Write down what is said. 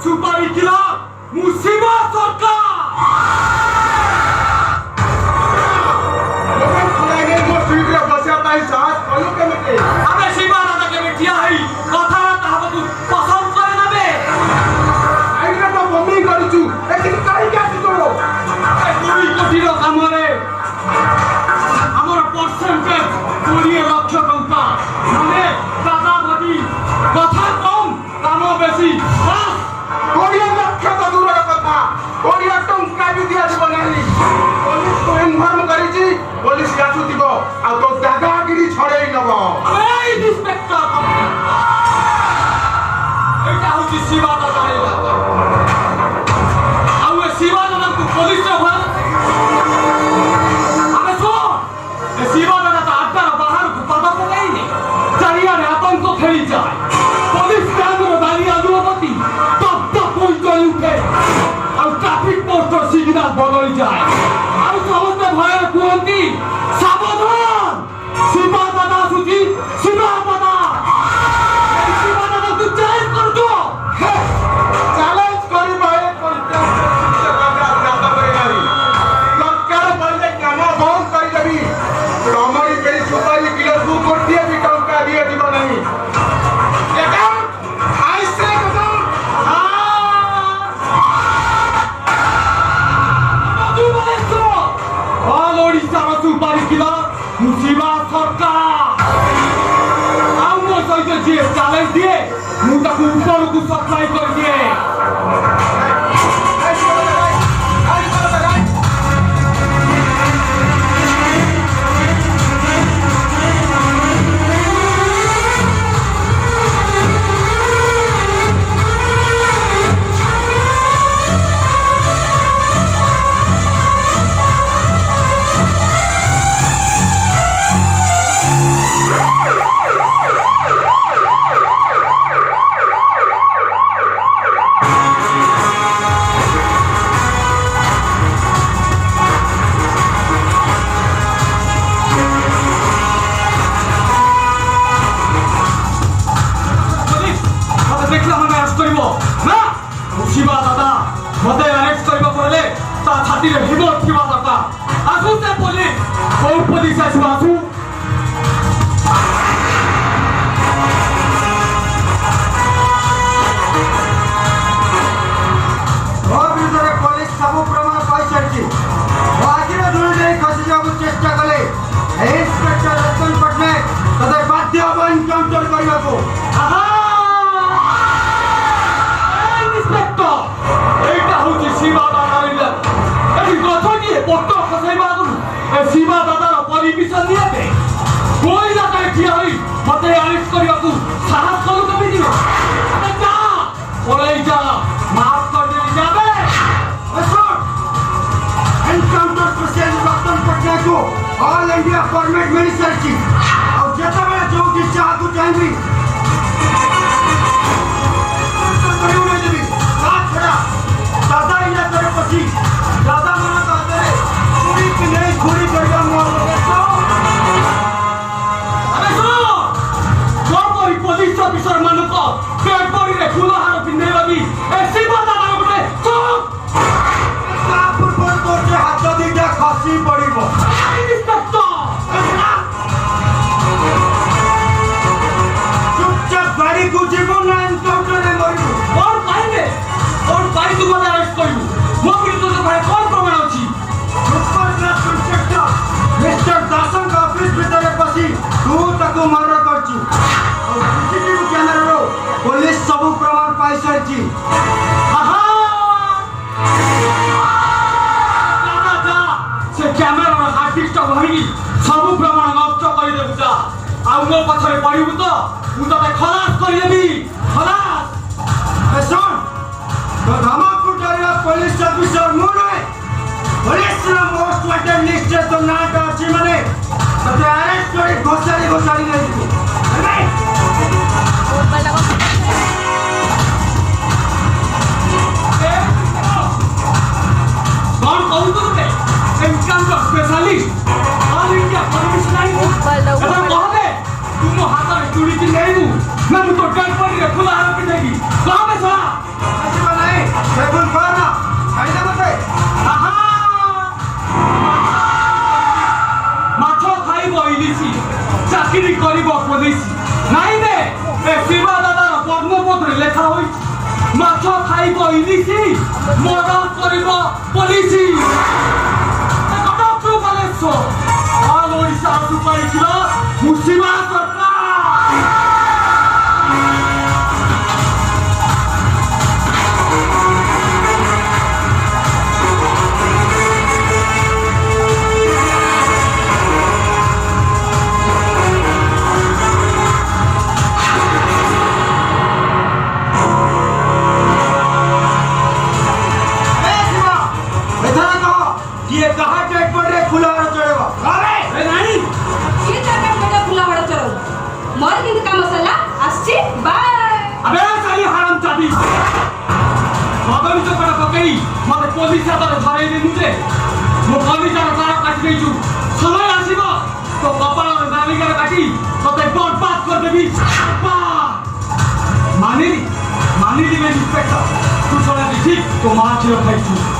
सुपारी किला मुसीबा सरकार अबे शिवा दादा के मिठिया है कथा ताहबतु पसंद करे ना बे आइना तो मम्मी करिछु लेकिन काई क्या करो ए कोई कोठीर कामरे हमर परसेंटेज 20 लाख टका মানে দাদা ভাবি কথা কম কাম বেশি বাস 20 লাখ তো দূরের কথা 20 টঙ্কা भी दिया দিব नाही पुलिस को इन्फॉर्म करिछि पुलिस आसुथिब आ तो दादागिरी छड़ेई नब এই ইন্সপেক্টর এটা হচ্ছে শিবা দাদা ଆଉ ଏ ଶିବା ଦାଦାଙ୍କୁ ପୋଲିସରେ ଘର ଆମେ ଶୁଣ ଏ ଶିବା ଦାଦା ତ ଆଡ୍ଡାର ବାହାରକୁ ପାଦ ପକାଇନି ଚାରିଆଡ଼େ ଆତଙ୍କ ଖେଳିଯାଏ ପୋଲିସ ବ୍ୟାଙ୍କର ବାଲି ଆଲୁଅବତୀ ଟପ୍ ଟପ୍ ହୋଇ ଜଳି ଉଠେ ଆଉ ଟ୍ରାଫିକ ପୋଷ୍ଟର ସିଗ୍ନାଲ ବଦଳିଯାଏ ଆଉ ସମସ୍ତେ ଭୟରେ କୁହନ୍ତି ସାବଧାନ ଶିବା ଦାଦା ଆସୁଛି ଶିବା ଦାଦା এই ଶିବା ଦାଦାକୁ ଚ୍ୟାଲେଞ୍ଜ କରୁଛୁ चैलेंज करी भाई दादा करे नाही सरकार बोले काम बंद करी देबी रमणी पेरी सुपारी किलो दू कोटी भी टंका दिए দিব नाही एकाउंट ऐसे कदम ऑल ओडिशार सुपारी किला मुसीबा सरकार ଆଉ ମୋ ସହିତ ଯିଏ ଚ୍ୟାଲେଞ୍ଜ ଦିଏ ମୁଁ ତାକୁ ଉପରକୁ ସପ୍ଲାଇ କରିଦିଏ शिवा दादा मते अरेस्ट करबा पड़ले ता छाती रे हिम्मत थिबा दरकार आसु से पुलिस कोन पुलिस आसु आसु और भीतर पुलिस सब प्रमाण पाई छछि बाजीर दूर दे खसी जाबु चेष्टा कले इंस्पेक्टर रतन पटनायक तदे बाध्य हो एनकाउंटर करबा को आहा इंस्पेक्टर এইটা হচ্ছে শিবা দাদার ইলাকা এই গছটি পট্ট খসাইবা আগুন এই শিবা দাদার পরিমিশন নিয়েছে কই জায়গায় ঠিক হই মতে অ্যারেস্ট করিବାକୁ সাহস কলো কবি দিও আরে যা পড়াই যা মাফ করে দিলি যাবে एनकाउंटर प्रेसिडेंट रतन पटनायक को ऑल इंडिया फॉर्मेट में रिसर्च और जेता बेला जो कि चाहू चाहबी करियो नहीं देबी हाथ खड़ा दादा इला करे पछी दादा मना कहते पूरी की नहीं पूरी करिया मोर अरे सुनो कोई पुलिस ऑफिसर मानुक पेपरी रे फुलहार पिंधे लगी ए शिवा दादा गोटे चुप कापुर पर तोर हाथ दीटा खसी पड़िबो चुपचाप गाड़ी को जीवो ना एनकाउंटर रे मरिबो और पाई तू मते अरेस्ट करियो मो विरुद्ध तो भाई कोन प्रमाण अछि सुपर क्लास इंस्पेक्टर मिस्टर दासन का ऑफिस भीतर पसी तू ताको मार करछु और सीसीटीवी कैमरा रो पुलिस सब प्रमाण पाई सरछि आहा दादा जा से कैमरा और हार्ड डिस्क भाई सब प्रमाण नष्ट कर देबु जा आ मो पछरे पड़िबु तो मु तते खलास कर देबी खलास सुन तो धमाकुर करिया पुलिस ऑफिसर मु नहीं पुलिस ना मोस्ट वांटेड लिस्ट तो ना का अछि माने तते अरेस्ट करी घोसारी नहीं दिबो नहीं कौन कहू तो ते encounter specialist all India permission आई एबा कहबे तुम हाथ में चूड़ी की नहीं मैं तो डेड बॉडी रे खुला हाथ पे देगी कहां पे साला ମାଛ ଖାଇବ ଇଲିଶି ମଦ କରିବ ପୋଲିସି କଟକରୁ ବାଲେଶ୍ୱର ଅଲ୍ ଓଡ଼ିଶା ସୁପାରିছিল ମୁସିମା ସରକାର ये कहा गेट पर रे खुला हड़ चढ़ेगा अरे ए नाही ये जगह बेटा खुला हड़ चलो मोर किंतु काम सला आसी बाय अबे साली हराम चाबी मगनी तो पड़ा पकई मते पुलिस हातर धरै देनु जे मो पुलिस हातर सारा काटी देइछु समय आसीबो तो कपाल नालिका काटी तते बर्बाद कर देबी मानिली में इंस्पेक्टर तू चला ठीक तो मार छिरो खाइछु